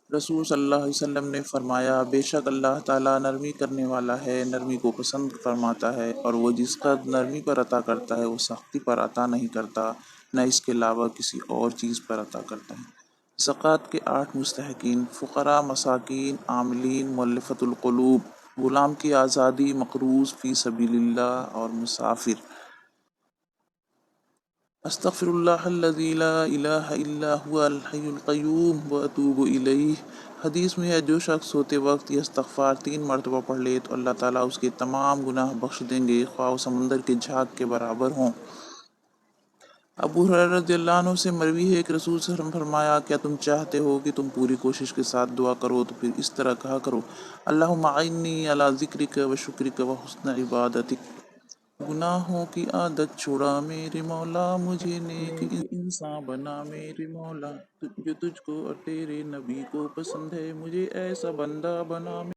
رسول صلی اللہ علیہ وسلم نے فرمایا، بے شک اللہ تعالیٰ نرمی کرنے والا ہے، نرمی کو پسند فرماتا ہے، اور وہ جس قدر نرمی پر عطا کرتا ہے وہ سختی پر عطا نہیں کرتا، نہ اس کے علاوہ کسی اور چیز پر عطا کرتا ہے۔ زکوٰۃ کے 8 مستحقین: فقراء، مساکین، عاملین، مؤلفۃ القلوب، غلام کی آزادی، مقروض فی سبیل اللہ اور مسافر۔ استغفر اللہ الذی لا الہ الا هو الحی القیوم واتوب الیہ۔ حدیث میں ہے، جو شخص سوتے وقت یہ استغفار 3 مرتبہ پڑھ لے تو اللہ تعالیٰ اس کے تمام گناہ بخش دیں گے، خواہ وہ سمندر کے جھاگ کے برابر ہوں۔ ابو ہریرہ رضی اللہ عنہ سے مروی ہے کہ رسول صلی اللہ علیہ وسلم فرمایا، کیا تم چاہتے ہو کہ تم پوری کوشش کے ساتھ دعا کرو تو پھر اس طرح کہا کرو: اللہم اعنی علی ذکرک و شکرک و حسن عبادتک۔ گناہوں کی عادت چھڑا میرے مولا، مجھے نیک انسان بنا میرے مولا، جو تجھ کو اور تیرے نبی کو پسند ہے، مجھے ایسا بندہ بنا۔